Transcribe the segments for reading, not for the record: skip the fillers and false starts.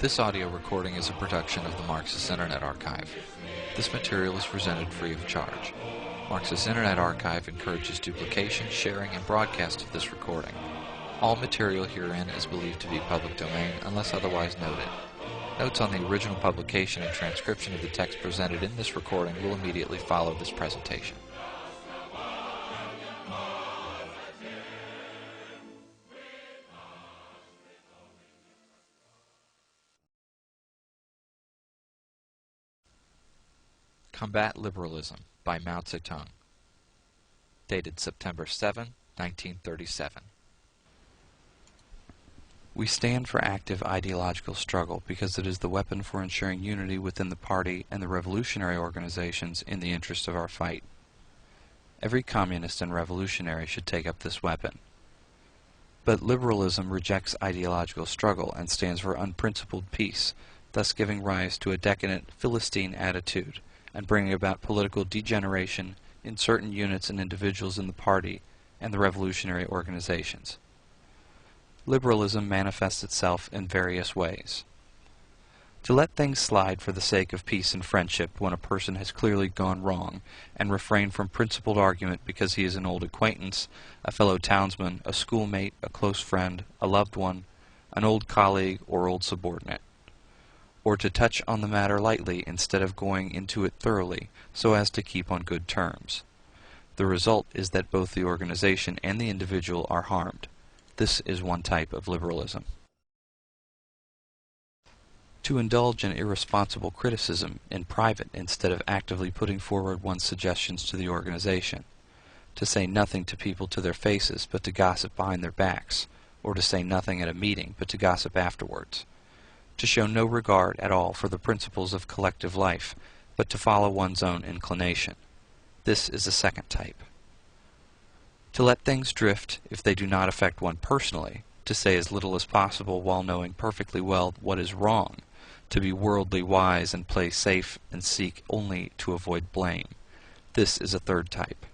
This audio recording is a production of the Marxist Internet Archive. This material is presented free of charge. Marxist Internet Archive encourages duplication, sharing, and broadcast of this recording. All material herein is believed to be public domain unless otherwise noted. Notes on the original publication and transcription of the text presented in this recording will immediately follow this presentation. Combat Liberalism by Mao Zedong. Dated September 7, 1937. We stand for active ideological struggle because it is the weapon for ensuring unity within the party and the revolutionary organizations in the interest of our fight. Every communist and revolutionary should take up this weapon. But liberalism rejects ideological struggle and stands for unprincipled peace, thus giving rise to a decadent Philistine attitude and bringing about political degeneration in certain units and individuals in the party and the revolutionary organizations. Liberalism manifests itself in various ways. To let things slide for the sake of peace and friendship when a person has clearly gone wrong, and refrain from principled argument because he is an old acquaintance, a fellow townsman, a schoolmate, a close friend, a loved one, an old colleague, or old subordinate. Or to touch on the matter lightly instead of going into it thoroughly, so as to keep on good terms. The result is that both the organization and the individual are harmed. This is one type of liberalism. To indulge in irresponsible criticism in private instead of actively putting forward one's suggestions to the organization. To say nothing to people to their faces but to gossip behind their backs, or to say nothing at a meeting but to gossip afterwards. To show no regard at all for the principles of collective life, but to follow one's own inclination. This is the second type. To let things drift if they do not affect one personally, to say as little as possible while knowing perfectly well what is wrong, to be worldly wise and play safe and seek only to avoid blame. This is a third type.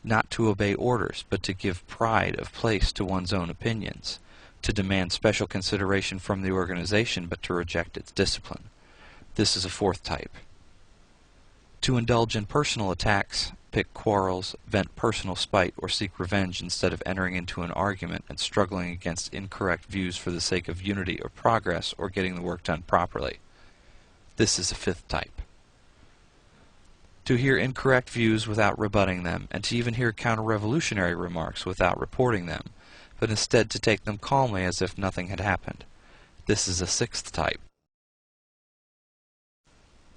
Not to obey orders, but to give pride of place to one's own opinions. To demand special consideration from the organization but to reject its discipline. This is a fourth type. To indulge in personal attacks, pick quarrels, vent personal spite, or seek revenge instead of entering into an argument and struggling against incorrect views for the sake of unity or progress or getting the work done properly. This is a fifth type. To hear incorrect views without rebutting them, and to even hear counter-revolutionary remarks without reporting them, but instead to take them calmly as if nothing had happened. This is a sixth type.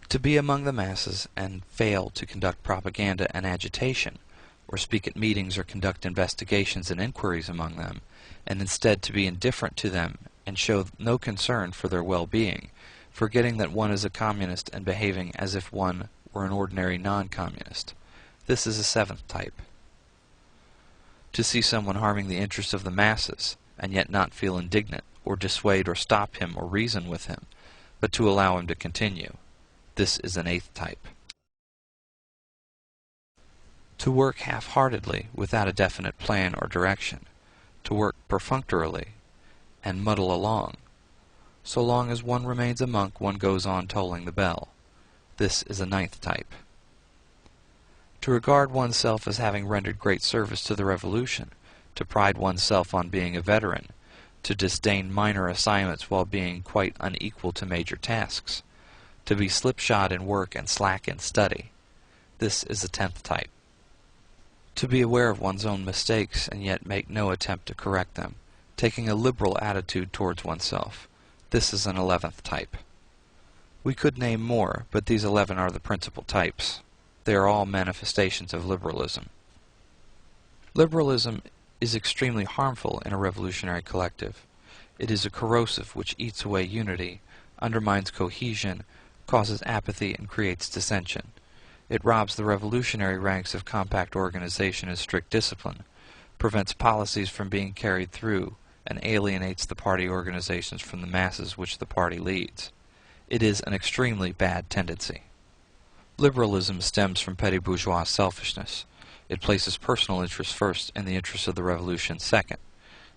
To be among the masses and fail to conduct propaganda and agitation, or speak at meetings or conduct investigations and inquiries among them, and instead to be indifferent to them and show no concern for their well-being, forgetting that one is a communist and behaving as if one were an ordinary non-communist. This is a seventh type. To see someone harming the interests of the masses, and yet not feel indignant, or dissuade or stop him or reason with him, but to allow him to continue. This is an eighth type. To work half-heartedly, without a definite plan or direction. To work perfunctorily, and muddle along. So long as one remains a monk, one goes on tolling the bell. This is a ninth type. To regard oneself as having rendered great service to the revolution, to pride oneself on being a veteran, to disdain minor assignments while being quite unequal to major tasks, to be slipshod in work and slack in study. This is the 10th type. To be aware of one's own mistakes and yet make no attempt to correct them, taking a liberal attitude towards oneself. This is an 11th type. We could name more, but these 11 are the principal types. They are all manifestations of liberalism. Liberalism is extremely harmful in a revolutionary collective. It is a corrosive which eats away unity, undermines cohesion, causes apathy, and creates dissension. It robs the revolutionary ranks of compact organization and strict discipline, prevents policies from being carried through, and alienates the party organizations from the masses which the party leads. It is an extremely bad tendency. Liberalism stems from petty bourgeois selfishness. It places personal interests first and the interests of the revolution second.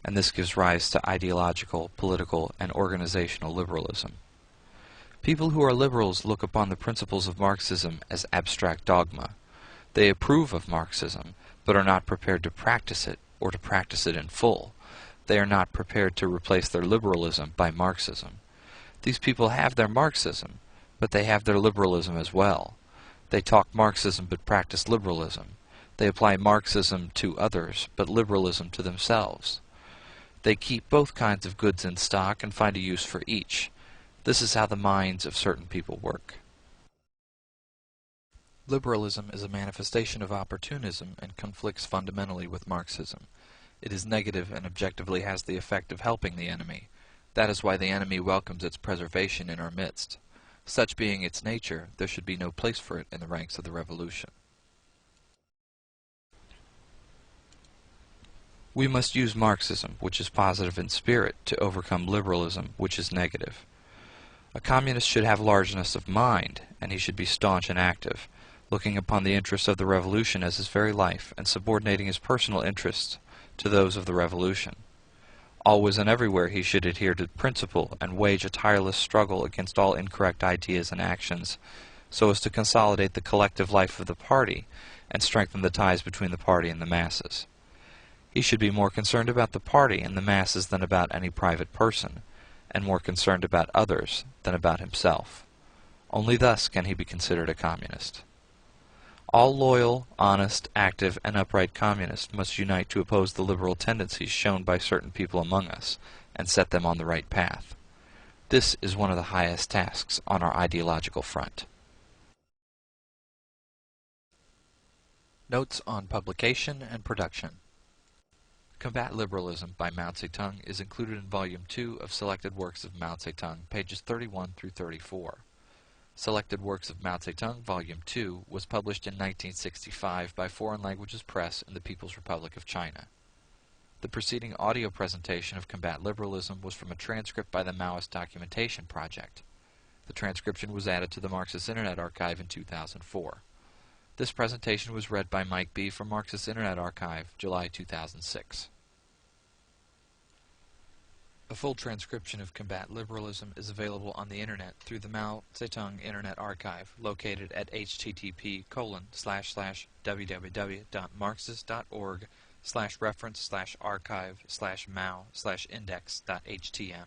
and this gives rise to ideological, political, and organizational liberalism. People who are liberals look upon the principles of Marxism as abstract dogma. They approve of Marxism, but are not prepared to practice it, or to practice it in full. They are not prepared to replace their liberalism by Marxism. These people have their Marxism, but they have their liberalism as well. They talk Marxism but practice liberalism. They apply Marxism to others, but liberalism to themselves. They keep both kinds of goods in stock and find a use for each. This is how the minds of certain people work. Liberalism is a manifestation of opportunism and conflicts fundamentally with Marxism. It is negative and objectively has the effect of helping the enemy. That is why the enemy welcomes its preservation in our midst. Such being its nature, there should be no place for it in the ranks of the revolution. We must use Marxism, which is positive in spirit, to overcome liberalism, which is negative. A communist should have largeness of mind, and he should be staunch and active, looking upon the interests of the revolution as his very life, and subordinating his personal interests to those of the revolution. Always and everywhere he should adhere to principle and wage a tireless struggle against all incorrect ideas and actions, so as to consolidate the collective life of the party and strengthen the ties between the party and the masses. He should be more concerned about the party and the masses than about any private person, and more concerned about others than about himself. Only thus can he be considered a communist. All loyal, honest, active, and upright communists must unite to oppose the liberal tendencies shown by certain people among us, and set them on the right path. This is one of the highest tasks on our ideological front. Notes on publication and production. Combat Liberalism by Mao Zedong is included in Volume 2 of Selected Works of Mao Zedong, pages 31 through 34. Selected Works of Mao Zedong, Volume 2, was published in 1965 by Foreign Languages Press in the People's Republic of China. The preceding audio presentation of Combat Liberalism was from a transcript by the Maoist Documentation Project. The transcription was added to the Marxist Internet Archive in 2004. This presentation was read by Mike B. from Marxist Internet Archive, July 2006. A full transcription of Combat Liberalism is available on the Internet through the Mao Zedong Internet Archive, located at http://www.marxist.org/reference/archive/mao/index.htm.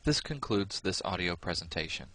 This concludes this audio presentation.